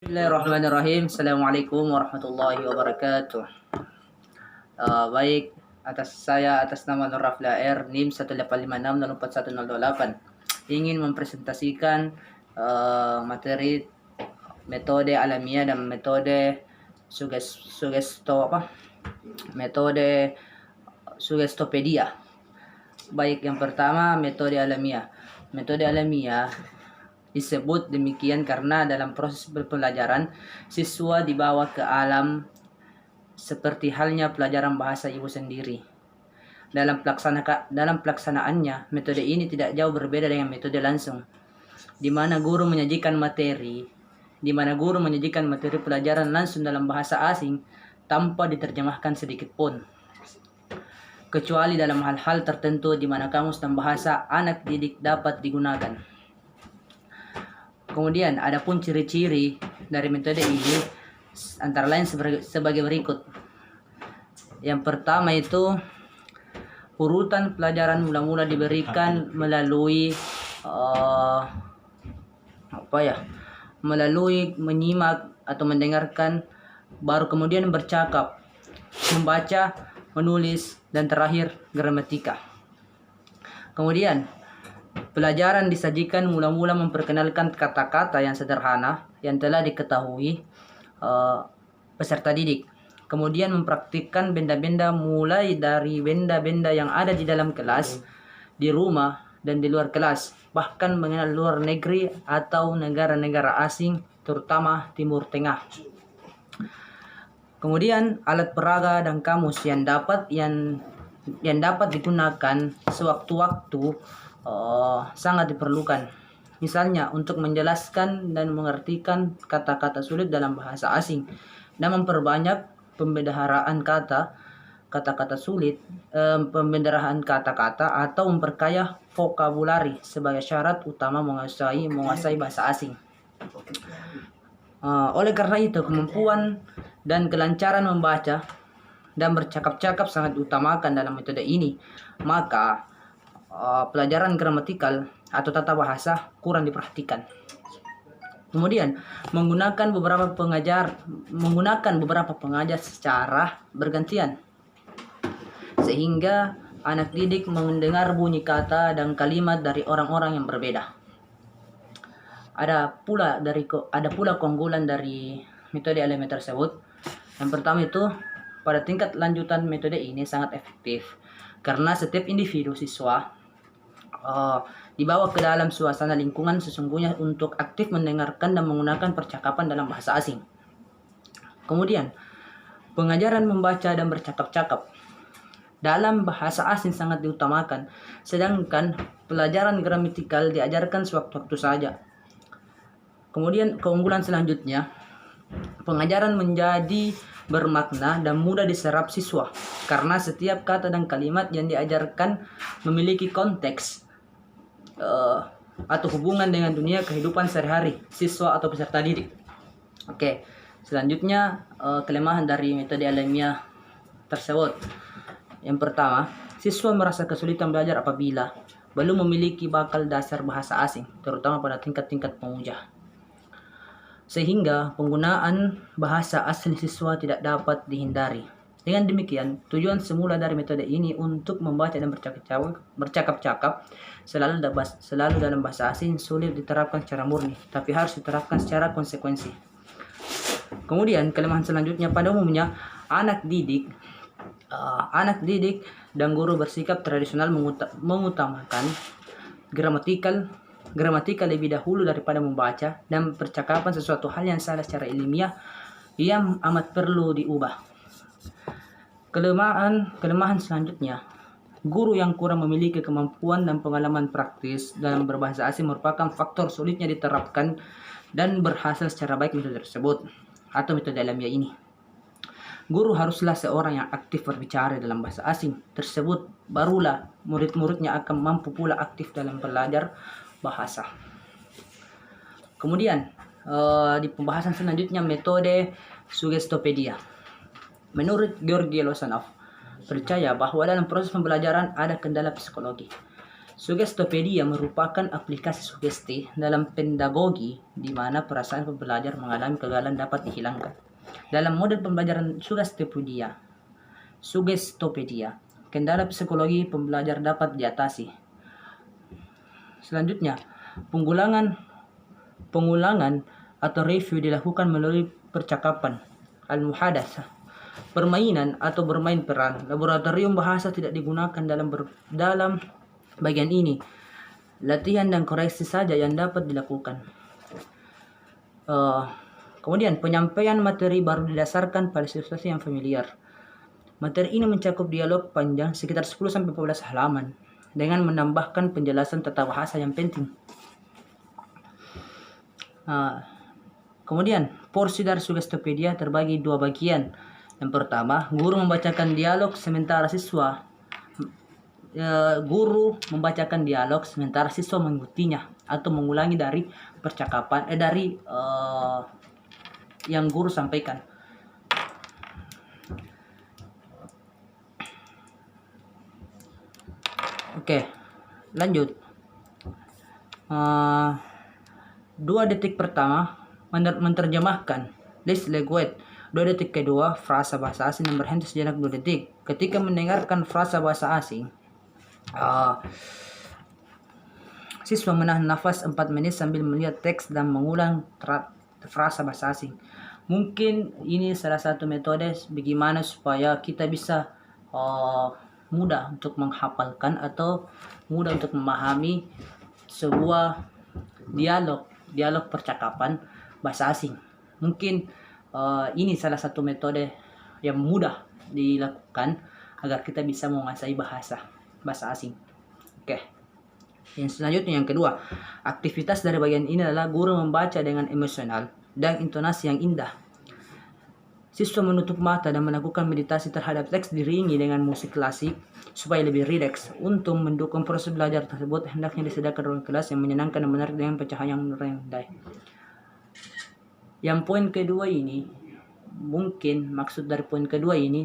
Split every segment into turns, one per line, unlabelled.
Bismillahirrahmanirrahim. Assalamualaikum warahmatullahi wabarakatuh. Baik, atas nama Nur Rafla R, NIM 185604108 ingin mempresentasikan materi metode alamiah dan metode metode sugestopedia. Baik, yang pertama metode alamiah. Metode alamiah disebut demikian karena dalam proses pembelajaran siswa dibawa ke alam seperti halnya pelajaran bahasa ibu sendiri. Dalam pelaksanaannya, metode ini tidak jauh berbeda dengan metode langsung, di mana guru menyajikan materi pelajaran langsung dalam bahasa asing tanpa diterjemahkan sedikit pun, kecuali dalam hal-hal tertentu di mana kamus dan bahasa anak didik dapat digunakan. Kemudian, adapun ciri-ciri dari metode ini antara lain sebagai berikut. Yang pertama itu urutan pelajaran mula-mula diberikan melalui menyimak atau mendengarkan, baru kemudian bercakap, membaca, menulis, dan terakhir gramatika. Kemudian pelajaran disajikan mula-mula memperkenalkan kata-kata yang sederhana yang telah diketahui peserta didik. Kemudian mempraktikkan benda-benda mulai dari benda-benda yang ada di dalam kelas, di rumah, dan di luar kelas. Bahkan mengenal luar negeri atau negara-negara asing, terutama Timur Tengah. Kemudian alat peraga dan kamus yang dapat digunakan sewaktu-waktu sangat diperlukan. Misalnya untuk menjelaskan dan mengartikan kata-kata sulit dalam bahasa asing dan memperbanyak pembendaharaan kata-kata sulit, pembendaharaan kata-kata atau memperkaya vokabulari sebagai syarat utama menguasai bahasa asing. Oleh karena itu, kemampuan dan kelancaran membaca dan bercakap-cakap sangat diutamakan dalam metode ini. Maka pelajaran gramatikal atau tata bahasa kurang diperhatikan. Kemudian menggunakan beberapa pengajar secara bergantian, sehingga anak didik mendengar bunyi kata dan kalimat dari orang-orang yang berbeda. Ada pula keunggulan dari metode alamiah tersebut. Yang pertama itu, pada tingkat lanjutan metode ini sangat efektif karena setiap individu siswa dibawa ke dalam suasana lingkungan sesungguhnya untuk aktif mendengarkan dan menggunakan percakapan dalam bahasa asing. Kemudian, pengajaran membaca dan bercakap-cakap dalam bahasa asing sangat diutamakan, sedangkan pelajaran gramatikal diajarkan sewaktu-waktu saja. Kemudian, keunggulan selanjutnya, pengajaran menjadi bermakna dan mudah diserap siswa karena setiap kata dan kalimat yang diajarkan memiliki konteks atau hubungan dengan dunia kehidupan sehari-hari siswa atau peserta didik. Oke, selanjutnya kelemahan dari metode alamiah tersebut. Yang pertama, siswa merasa kesulitan belajar apabila belum memiliki bakal dasar bahasa asing, terutama pada tingkat-tingkat pemuja, sehingga penggunaan bahasa asli siswa tidak dapat dihindari. Dengan demikian, tujuan semula dari metode ini untuk membaca dan bercakap-cakap selalu dalam bahasa asing sulit diterapkan secara murni, tapi harus diterapkan secara konsekuensi. Kemudian, kelemahan selanjutnya pada umumnya anak didik dan guru bersikap tradisional mengutamakan gramatikal lebih dahulu daripada membaca dan percakapan sesuatu hal yang salah secara ilmiah yang amat perlu diubah. Kelemahan selanjutnya, guru yang kurang memiliki kemampuan dan pengalaman praktis dalam berbahasa asing merupakan faktor sulitnya diterapkan dan berhasil secara baik metode tersebut atau metode alamiah ini. Guru haruslah seorang yang aktif berbicara dalam bahasa asing tersebut, barulah murid-muridnya akan mampu pula aktif dalam belajar bahasa. Kemudian di pembahasan selanjutnya, metode sugestopedia. Menurut Georgi Losanov, percaya bahwa dalam proses pembelajaran ada kendala psikologi. Sugestopedia merupakan aplikasi sugesti dalam pedagogi di mana perasaan pembelajar mengalami kegagalan dapat dihilangkan. Dalam model pembelajaran sugestopedia, kendala psikologi pembelajar dapat diatasi. Selanjutnya, pengulangan atau review dilakukan melalui percakapan, al-muhadatsah, permainan atau bermain peran. Laboratorium bahasa tidak digunakan dalam bagian ini. Latihan dan koreksi saja yang dapat dilakukan. Kemudian penyampaian materi baru didasarkan pada situasi yang familiar. Materi ini mencakup dialog panjang sekitar 10-14 halaman dengan menambahkan penjelasan tata bahasa yang penting. Kemudian porsi dari Sugestopedia terbagi dua bagian. Yang pertama, guru membacakan dialog sementara siswa mengikutinya atau mengulangi dari percakapan yang guru sampaikan. Oke, lanjut. 2 detik pertama menerjemahkan list language. 2 detik kedua frasa bahasa asing yang berhenti sejenak 2 detik. Ketika mendengarkan frasa bahasa asing, siswa menahan nafas 4 menit sambil melihat teks dan mengulang frasa bahasa asing. Mungkin ini salah satu metode bagaimana supaya kita bisa mudah untuk menghafalkan atau mudah untuk memahami sebuah dialog percakapan bahasa asing. Mungkin ini salah satu metode yang mudah dilakukan agar kita bisa menguasai bahasa asing. Oke. Yang selanjutnya, yang kedua, aktivitas dari bagian ini adalah guru membaca dengan emosional dan intonasi yang indah. Siswa menutup mata dan melakukan meditasi terhadap teks diiringi dengan musik klasik supaya lebih rileks. Untuk mendukung proses belajar tersebut, hendaknya disediakan ruang kelas yang menyenangkan dan menarik dengan pencahayaan rendah. Yang poin kedua ini, mungkin maksud dari poin kedua ini,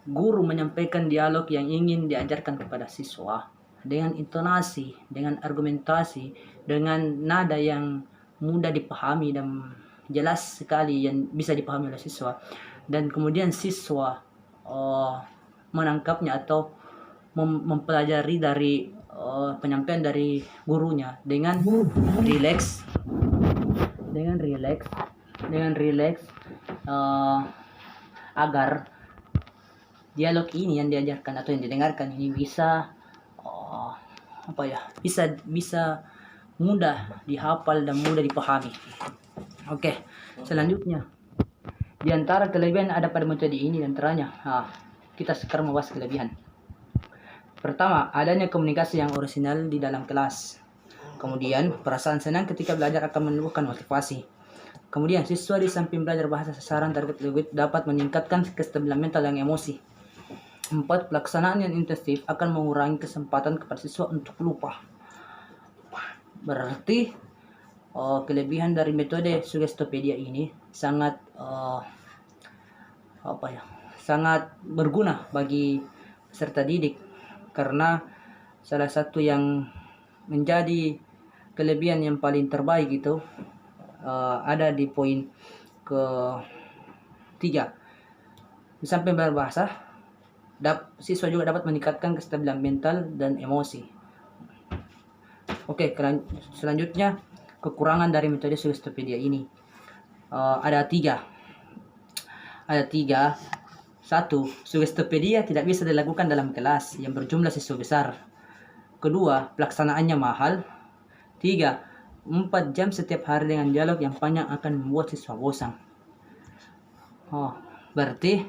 guru menyampaikan dialog yang ingin diajarkan kepada siswa dengan intonasi, dengan argumentasi, dengan nada yang mudah dipahami dan jelas sekali yang bisa dipahami oleh siswa, dan kemudian siswa menangkapnya atau mempelajari dari penyampaian dari gurunya dengan rileks agar dialog ini yang diajarkan atau yang didengarkan ini bisa bisa mudah dihafal dan mudah dipahami. Oke, selanjutnya, di antara kelebihan ada pada metode ini antaranya, kita sekarang membahas kelebihan. Pertama, adanya komunikasi yang orisinal di dalam kelas. Kemudian, perasaan senang ketika belajar akan menumbuhkan motivasi. Kemudian, siswa di samping belajar bahasa sasaran target language dapat meningkatkan kestabilan mental dan emosi. 4. Pelaksanaan yang intensif akan mengurangi kesempatan kepada siswa untuk lupa. Berarti kelebihan dari metode Sugestopedia ini sangat sangat berguna bagi peserta didik, karena salah satu yang menjadi kelebihan yang paling terbaik itu ada di poin ke-3. Di samping berbahasa, siswa juga dapat meningkatkan kestabilan mental dan emosi. Oke, selanjutnya kekurangan dari metode Sugestopedia ini ada tiga. 1. Sugestopedia tidak bisa dilakukan dalam kelas yang berjumlah siswa besar. 2. Pelaksanaannya mahal. 3. 4 jam setiap hari dengan dialog yang panjang akan membuat siswa bosan. Berarti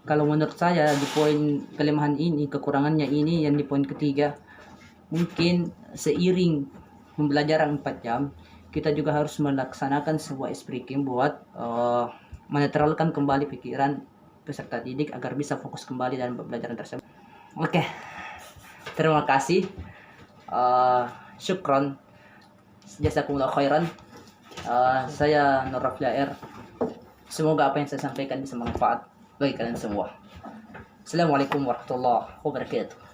kalau menurut saya di poin kelemahan ini, kekurangannya ini yang di poin ketiga, mungkin seiring pembelajaran 4 jam, kita juga harus melaksanakan sebuah speaking buat menetralkan kembali pikiran peserta didik agar bisa fokus kembali dalam pembelajaran tersebut. Oke, terima kasih. Syukron, jazakumullah khairan. Saya Nur Rafli AR. Semoga apa yang saya sampaikan bisa bermanfaat bagi kalian semua. Assalamualaikum warahmatullahi wabarakatuh.